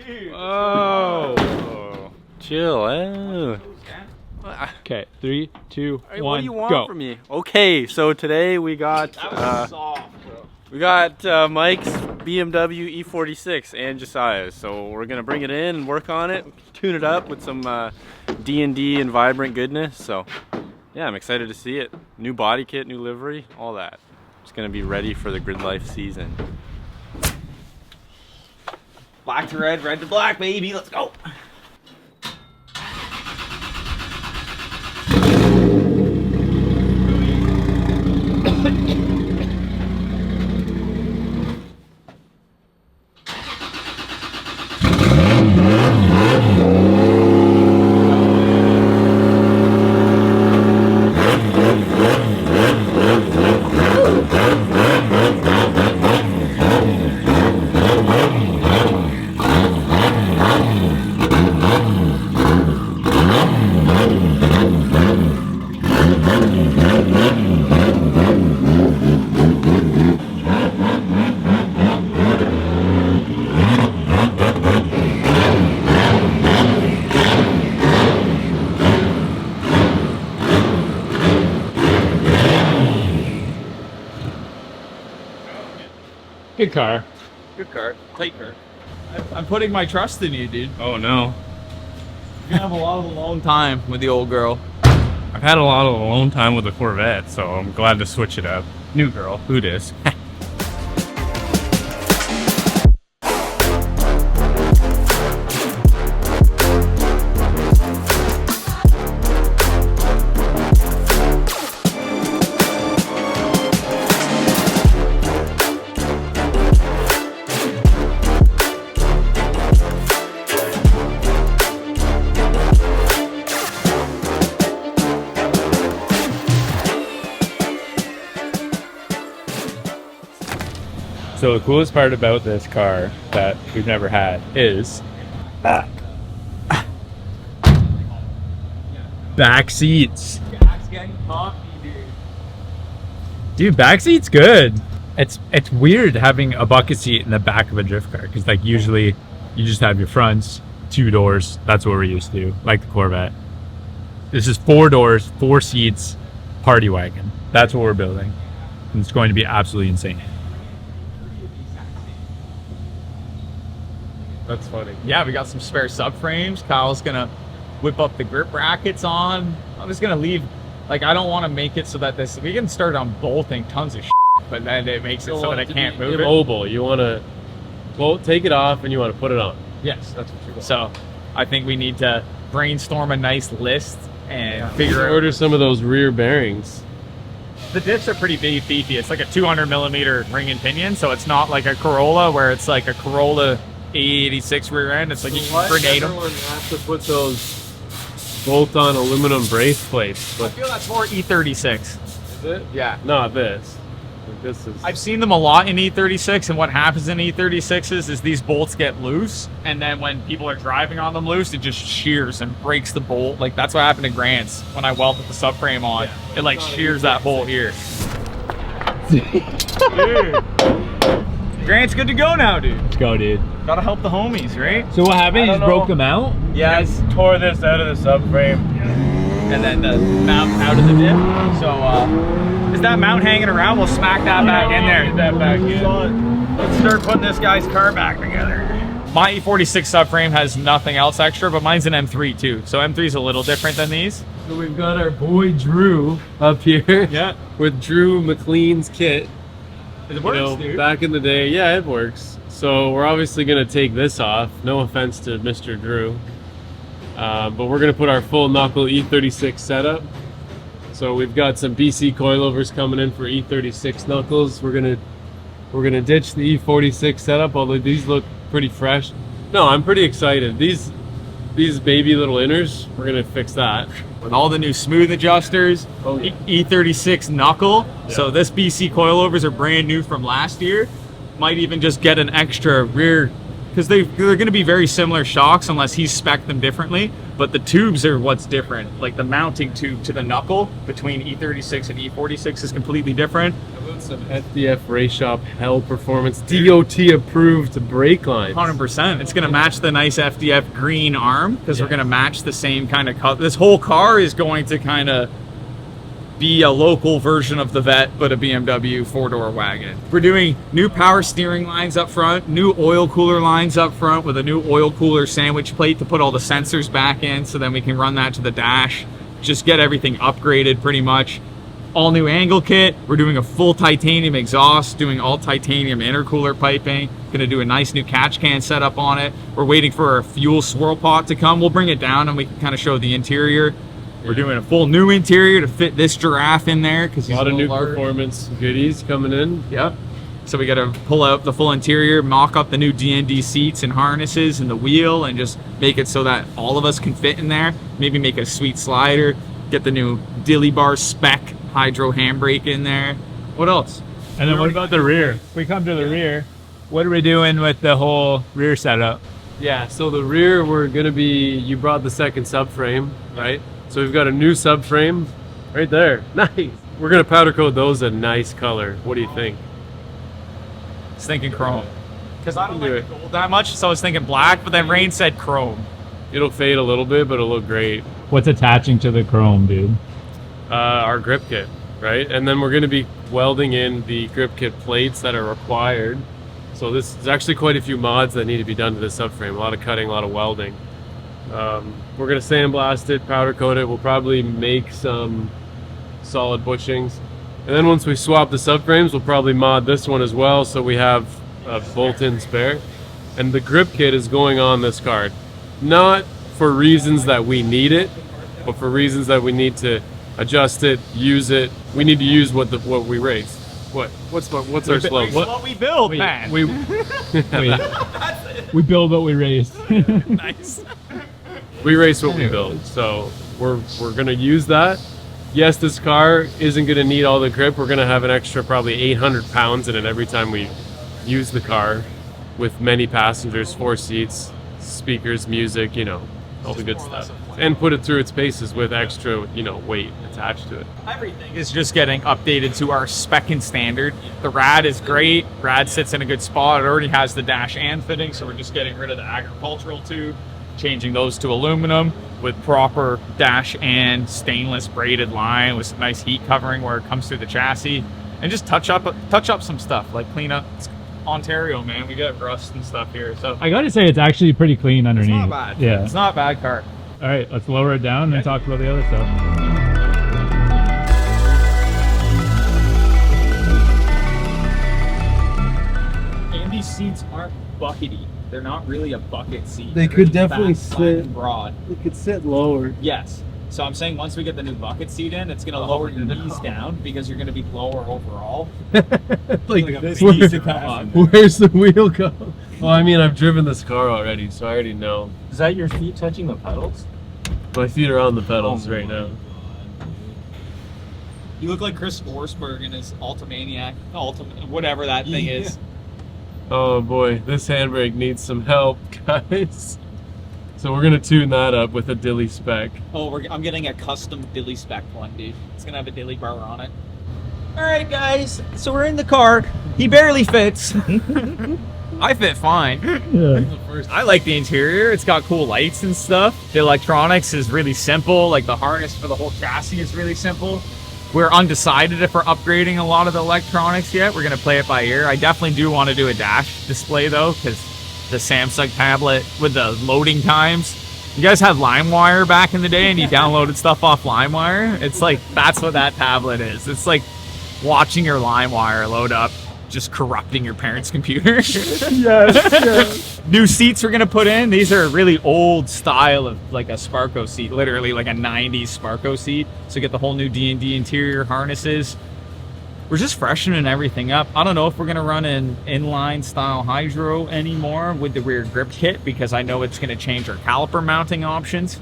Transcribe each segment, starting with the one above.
Whoa. Chill. Okay, 3, 2, 1, what do you want go. from me? Okay, so today we got Mike's BMW E46 and Josiah's. So we're gonna bring it in and work on it, tune it up with some D&D and vibrant goodness. So yeah, I'm excited to see it. New body kit, new livery, all that. It's gonna be ready for the Gridlife season. Black to red, red to black, baby. Let's go. Good car. Good car. Tight car. I'm putting my trust in you, dude. Oh no. You have a lot of alone time with the old girl. I've had a lot of alone time with the Corvette, so I'm glad to switch it up. New girl, who dis? So the coolest part about this car that we've never had is back seats. Jack's getting coffee, Dude, back seat's good. It's weird having a bucket seat in the back of a drift car because like usually you just have your fronts, 2 doors. That's what we're used to, like the Corvette. This is 4 doors, 4 seats, party wagon. That's what we're building. And it's going to be absolutely insane. That's funny. Yeah, we got some spare subframes. Kyle's gonna whip up the grip brackets on. I'm just gonna leave, like, I don't want to make it so that this, we can start on bolting tons of shit, but then it makes it so that I can't move it. Immobile. You want to, well, take it off and you want to put it on. Yes, that's what you're doing. So I think we need to brainstorm a nice list and figure out. Order some of those rear bearings. The diffs are pretty big, beefy. It's like a 200mm ring and pinion, so it's not like a Corolla where it's like a Corolla E46 rear end. It's like you can grenade them. Everyone has to put those bolt-on aluminum brace plates. I But feel that's more E36. is it? Yeah. Not this. Like this is. I've seen them a lot in E36, and what happens in E36s is these bolts get loose, and then when people are driving on them loose, it just shears and breaks the bolt. Like that's what happened to Grant's when I welded the subframe on. Yeah. It like shears that bolt here. Grant's good to go now, dude. Let's go, dude. Gotta help the homies, right? So what happened? You I just don't broke know. them out? Yeah, I tore this out of the subframe. and then the mount out of the diff. So, is that mount hanging around? We'll smack that back in there. Get that back in. Let's start putting this guy's car back together. My E46 subframe has nothing else extra, but mine's an M3 too. So M3's a little different than these. So we've got our boy Drew up here. Yeah. With Drew McLean's kit. It works, dude. Back in the day, yeah, it works. So we're obviously gonna take this off. No offense to Mr. Drew, but we're gonna put our full knuckle E36 setup. So we've got some BC coilovers coming in for E36 knuckles. We're gonna ditch the E46 setup, although these look pretty fresh. No, I'm pretty excited. These baby little inners, we're gonna fix that. With all the new smooth adjusters, Oh, yeah. E36 knuckle. So this BC coilovers are brand new from last year. Might even just get an extra rear because they're going to be very similar shocks unless he's spec'd them differently. But the tubes are what's different. Like the mounting tube to the knuckle between E36 and E46 is completely different. How about some FDF Race Shop Hell Performance DOT approved brake lines? 100%. It's going to match the nice FDF green arm because we're going to match the same kind of color. This whole car is going to kind of be a local version of the Vet, but a BMW four-door wagon. We're doing new power steering lines up front, new oil cooler lines up front with a new oil cooler sandwich plate to put all the sensors back in so then we can run that to the dash. Just get everything upgraded pretty much. All new angle kit. We're doing a full titanium exhaust, doing all titanium intercooler piping. Gonna do a nice new catch can setup on it. We're waiting for our fuel swirl pot to come. We'll bring it down and we can kind of show the interior. We're doing a full new interior to fit this giraffe in there because A lot of new performance goodies coming in. Yep. So we got to pull out the full interior, mock up the new DND seats and harnesses and the wheel, and just make it so that all of us can fit in there. Maybe make a sweet slider. Get the new Dilly Bar spec hydro handbrake in there. What else? And then what about the rear? If we come to the rear, what are we doing with the whole rear setup? Yeah, so the rear, we're gonna be, you brought the second subframe, right? So we've got a new subframe right there. Nice. We're gonna powder coat those a nice color. What do you think? I was thinking chrome. Because I don't like gold that much, so I was thinking black, but then Rain said chrome. It'll fade a little bit, but it'll look great. What's attaching to the chrome, dude? Our grip kit, right? And then we're gonna be welding in the grip kit plates that are required. So there's actually quite a few mods that need to be done to this subframe. A lot of cutting, a lot of welding. We're gonna sandblast it, powder coat it. We'll probably make some solid bushings. And then once we swap the subframes, we'll probably mod this one as well so we have a bolt-in spare. And the grip kit is going on this card. Not for reasons that we need it, but for reasons that we need to adjust it, use it. We need to use what we race. What's our slope? What we build, man. We build what we race. Nice. We race what we build, so we're gonna use that. Yes, this car isn't gonna need all the grip. We're gonna have an extra probably 800 pounds in it every time we use the car, with many passengers, 4 seats, speakers, music, you know, all the good stuff, and put it through its paces with extra, you know, weight attached to it. Everything is just getting updated to our spec and standard. The rad is great. Rad sits in a good spot. It already has the dash and fitting, so we're just getting rid of the agricultural tube, changing those to aluminum with proper dash and stainless braided line with some nice heat covering where it comes through the chassis, and just touch up some stuff, like clean up. It's Ontario, man. We got rust and stuff here, so I gotta say, it's actually pretty clean underneath. it's not bad. Yeah. It's not a bad car. All right, let's lower it down and talk about the other stuff. And these seats aren't buckety. They're not really a bucket seat. They They're could just definitely fat, flat, and sit- broad. It could sit lower. Yes. So I'm saying once we get the new bucket seat in, it's going to lower your knees down because you're going to be lower overall. Like This needs to come on. Where's the wheel go? Well, I mean, I've driven this car already, so I already know. Is that your feet touching the pedals? My feet are on the pedals right now. You look like Chris Forsberg in his Ultimaniac, whatever that thing is. Oh boy, this handbrake needs some help, guys. So we're gonna tune that up with a Dilly spec. Oh, I'm getting a custom Dilly spec one, dude. It's going to have a Dilly bar on it. All right, guys. So we're in the car. He barely fits. I fit fine. Yeah. I like the interior. It's got cool lights and stuff. The electronics is really simple. Like the harness for the whole chassis is really simple. We're undecided if we're upgrading a lot of the electronics yet. We're going to play it by ear. I definitely do want to do a dash display though, because the Samsung tablet with the loading times. You guys had LimeWire back in the day and you downloaded stuff off LimeWire? It's like, that's what that tablet is. It's like watching your LimeWire load up, just corrupting your parents' computer. Yes. New seats we're gonna put in. These are a really old style of like a Sparco seat, literally like a 90s Sparco seat. So get the whole new D&D interior harnesses. We're just freshening everything up. I don't know if we're gonna run an inline style hydro anymore with the rear grip kit because I know it's gonna change our caliper mounting options.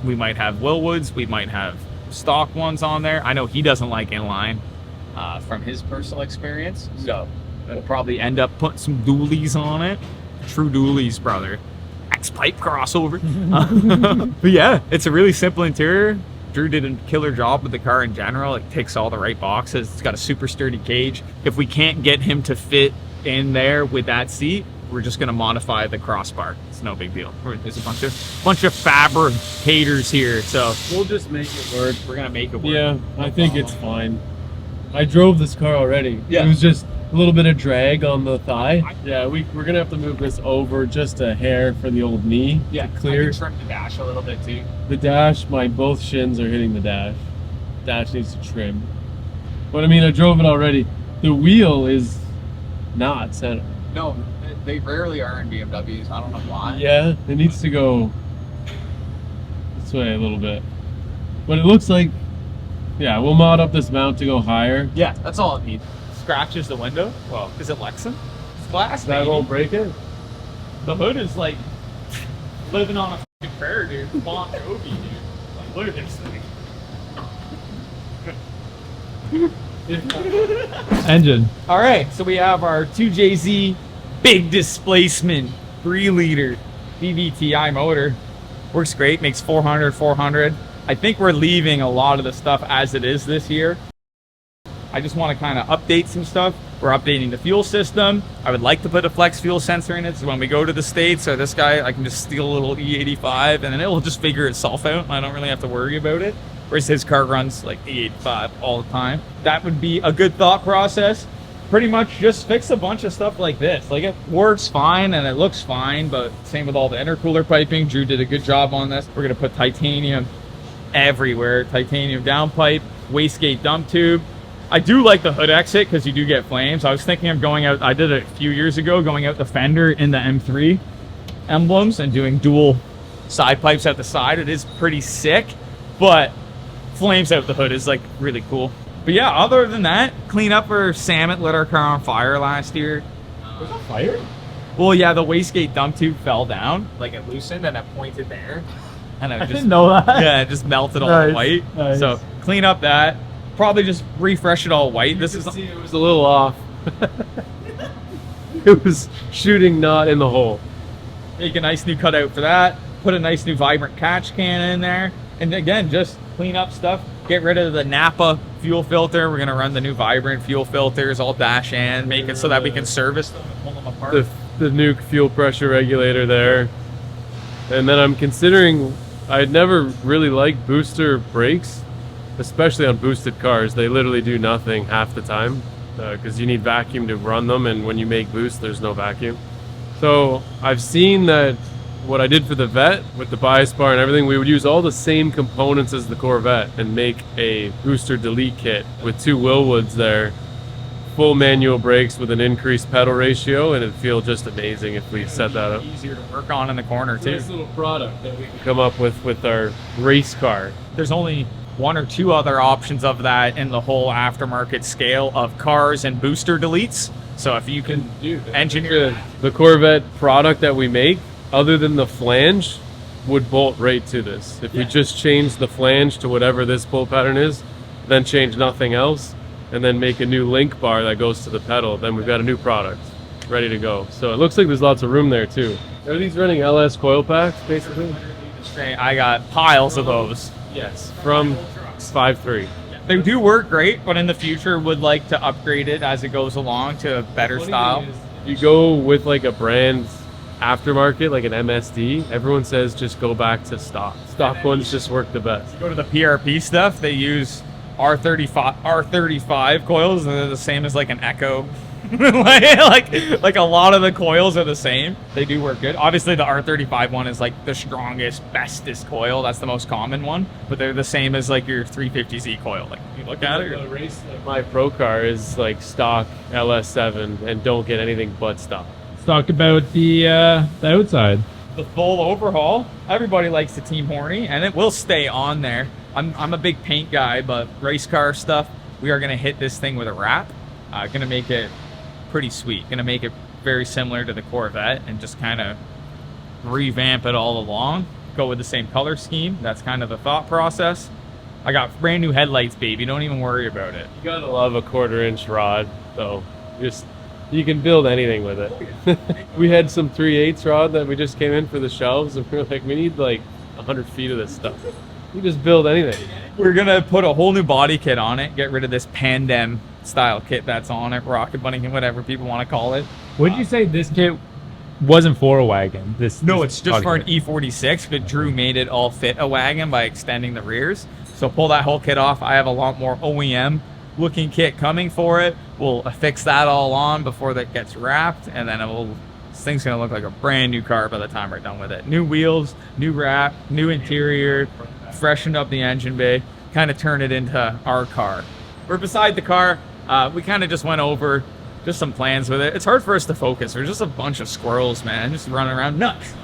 We might have Willwoods, we might have stock ones on there. I know he doesn't like inline from his personal experience. So we'll probably end up putting some dualies on it. True Dooley's brother. X-Pipe crossover. But yeah, it's a really simple interior. Drew did a killer job with the car in general. It ticks all the right boxes. It's got a super sturdy cage. If we can't get him to fit in there with that seat, we're just gonna modify the crossbar. It's no big deal. There's a bunch of fabricators here, so We'll just make it work. we're gonna make it work. Yeah, I think it's fine. I drove this car already. Yeah. It was just a little bit of drag on the thigh. Yeah, we're gonna have to move this over just a hair for the old knee. Yeah, to clear. I can trim the dash a little bit too. The dash, both shins are hitting the dash. Dash needs to trim. But I mean, I drove it already. The wheel is not center. No, they rarely are in BMWs. I don't know why. Yeah, it needs to go this way a little bit. But it looks like, yeah, we'll mod up this mount to go higher. Yeah, that's all it needs. Scratches the window. Well, is it Lexan? It's glass, That baby. won't break it. The hood is like living on a fucking prairie, dude. Bon Jovi, dude. Like, look at this thing. Engine. All right, so we have our 2JZ big displacement 3-liter VVTi motor. Works great, makes 400. I think we're leaving a lot of the stuff as it is this year. I just want to kind of update some stuff. We're updating the fuel system. I would like to put a flex fuel sensor in it, so when we go to the States or this guy, I can just steal a little E85 and then it will just figure itself out and I don't really have to worry about it. Whereas his car runs like E85 all the time. That would be a good thought process. Pretty much just fix a bunch of stuff like this. Like, it works fine and it looks fine, but same with all the intercooler piping. Drew did a good job on this. We're gonna put titanium everywhere. Titanium downpipe, wastegate dump tube. I do like the hood exit because you do get flames. I was thinking of going out, I did it a few years ago, going out the fender in the M3 emblems and doing dual side pipes at the side. It is pretty sick, but flames out the hood is like really cool. But yeah, other than that, clean up our Samet lit our car on fire last year. Was that fire? Well, yeah, the wastegate dump tube fell down, like it loosened and it pointed there. And it I just, didn't know that. yeah, it just melted all Nice, white. nice. So clean up that. Probably just refresh it all white. This is See, it was a little off. It was shooting not in the hole. make a nice new cutout for that. Put a nice new vibrant catch can in there. And again, just clean up stuff. Get rid of the Napa fuel filter. We're gonna run the new vibrant fuel filters, all dash in, make it so that we can service them and pull them apart. The new fuel pressure regulator there. And then I'm considering, I'd never really liked booster brakes, especially on boosted cars. They literally do nothing half the time because you need vacuum to run them, and when you make boost, there's no vacuum. So I've seen that what I did for the Vet with the bias bar and everything, we would use all the same components as the Corvette and make a booster delete kit with 2 Willwoods there, full manual brakes with an increased pedal ratio, and it'd feel just amazing if we set that up. Easier to work on in the corner too. Nice little product that we can come up with our race car. There's only 1 or 2 other options of that in the whole aftermarket scale of cars and booster deletes. So if you can engineer The Corvette product that we make, other than the flange, would bolt right to this. If we just change the flange to whatever this pull pattern is, then change nothing else, and then make a new link bar that goes to the pedal, then we've got a new product ready to go. So it looks like there's lots of room there too. Are these running LS coil packs, basically? I got piles of those. Yes, from 5.3. They do work great, but in the future would like to upgrade it as it goes along to a better style. You go with like a brand aftermarket, like an MSD, everyone says just go back to stock. Stock ones just work the best. Go to the PRP stuff, they use R35 coils, and they're the same as like an Echo. like a lot of the coils are the same. They do work good. Obviously the R35 one is like the strongest, bestest coil. That's the most common one, but they're the same as like your 350Z coil. Like you look at it, The race, my pro car is like stock LS7 and don't get anything but stock. Let's talk about the outside. the full overhaul. Everybody likes the Team Horny, and it will stay on there. I'm a big paint guy, but race car stuff, we are gonna hit this thing with a wrap. Gonna make it pretty sweet. Gonna make it very similar to the Corvette and just kind of revamp it all along. Go with the same color scheme. That's kind of the thought process. I got brand new headlights, baby. Don't even worry about it. You gotta love a 1/4 inch rod, though. Just You can build anything with it. We had some 3/8 rod that we just came in for the shelves, and we were like, we need like 100 feet of this stuff. You just build anything. We're gonna put a whole new body kit on it, get rid of this Pandem style kit that's on it, Rocket Bunny, whatever people want to call it. Would you say this kit wasn't for a wagon? No, this it's just for an body kit. E46, but Drew made it all fit a wagon by extending the rears. So pull that whole kit off. I have a lot more OEM looking kit coming for it. We'll affix that all on before that gets wrapped, and then this thing's gonna look like a brand new car by the time we're done with it. New wheels, new wrap, new interior, freshened up the engine bay, kind of turn it into our car. We're beside the car. We kind of just went over just some plans with it. It's hard for us to focus. We're just a bunch of squirrels, man, just running around nuts.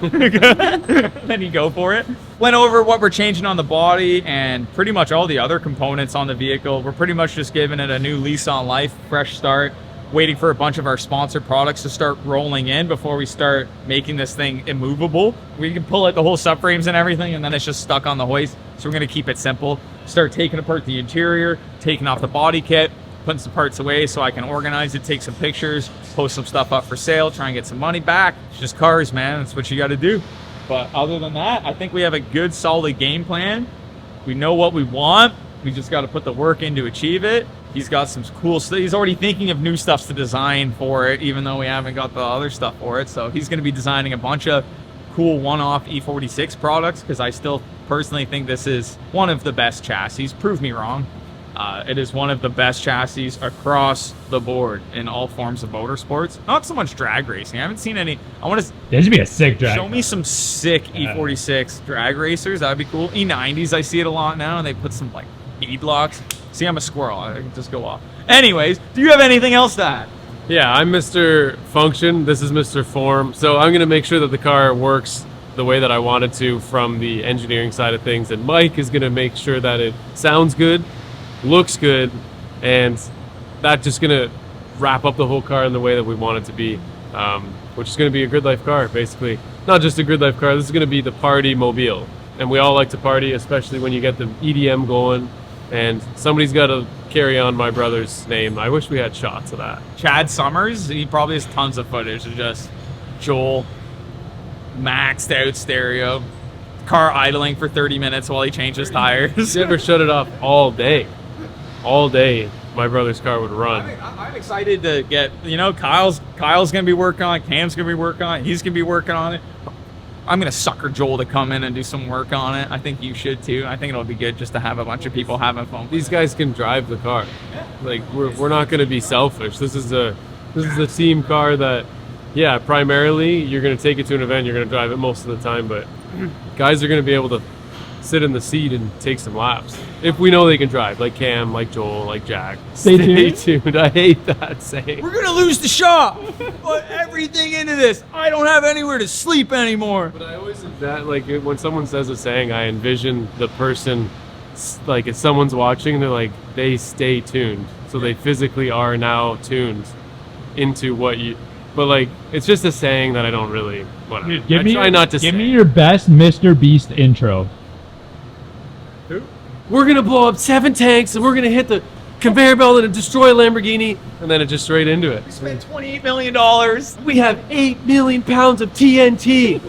Then you go for it. Went over what we're changing on the body and pretty much all the other components on the vehicle. We're pretty much just giving it a new lease on life, fresh start, waiting for a bunch of our sponsored products to start rolling in before we start making this thing immovable. We can pull out the whole subframes and everything, and then it's just stuck on the hoist. So we're gonna keep it simple. Start taking apart the interior, taking off the body kit, putting some parts away so I can organize it, take some pictures, post some stuff up for sale, try and get some money back. It's just cars, man. That's what you got to do. But other than that, I think we have a good, solid game plan. We know what we want. We just got to put the work in to achieve it. He's got some cool stuff. He's already thinking of new stuff to design for it, even though we haven't got the other stuff for it. So he's going to be designing a bunch of cool one-off E46 products, because I still personally think this is one of the best chassis. Prove me wrong. It is one of the best chassis across the board in all forms of motorsports. Not so much drag racing. I haven't seen any. I want to There should be a sick drag. show me some sick E46 drag racers. That'd be cool. E90s, I see it a lot now, and they put some like bead locks. See, I'm a squirrel. I can just go off. Anyways, do you have anything else to add? Yeah, I'm Mr. Function. This is Mr. Form. So I'm going to make sure that the car works the way that I want it to from the engineering side of things. And Mike is going to make sure that it sounds good, looks good, and that's just gonna wrap up the whole car in the way that we want it to be, which is gonna be a Gridlife car, basically. Not just a Gridlife car, this is gonna be the party mobile. And we all like to party, especially when you get the EDM going, and somebody's gotta carry on my brother's name. I wish we had shots of that. Chad Summers, he probably has tons of footage of just Joel, maxed out stereo, car idling for 30 minutes while he changes tires. You ever shut it off all day? All day, my brother's car would run. I'm excited to get, Kyle's gonna be working on it, Cam's gonna be working on it, he's gonna be working on it. I'm gonna sucker Joel to come in and do some work on it. I think you should too. I think it'll be good just to have a bunch of people having fun. These guys can drive the car. Like we're not gonna be selfish. This is a team car that, yeah, primarily you're gonna take it to an event, you're gonna drive it most of the time, but guys are gonna be able to sit in the seat and take some laps if we know they can drive, like Cam, like Joel, like Jack. Stay tuned. I hate that saying. We're gonna lose the shop. Put everything into this. I don't have anywhere to sleep anymore. But I always that like when someone says a saying, I envision the person like if someone's watching, they're like they stay tuned, so they physically are now tuned into what you. But like it's just a saying that I don't really. Whatever. Give me your best Mr. Beast intro. We're gonna blow up 7 tanks and we're gonna hit the conveyor belt and destroy a Lamborghini, and then it just straight into it. We spent $28 million. We have 8 million pounds of TNT.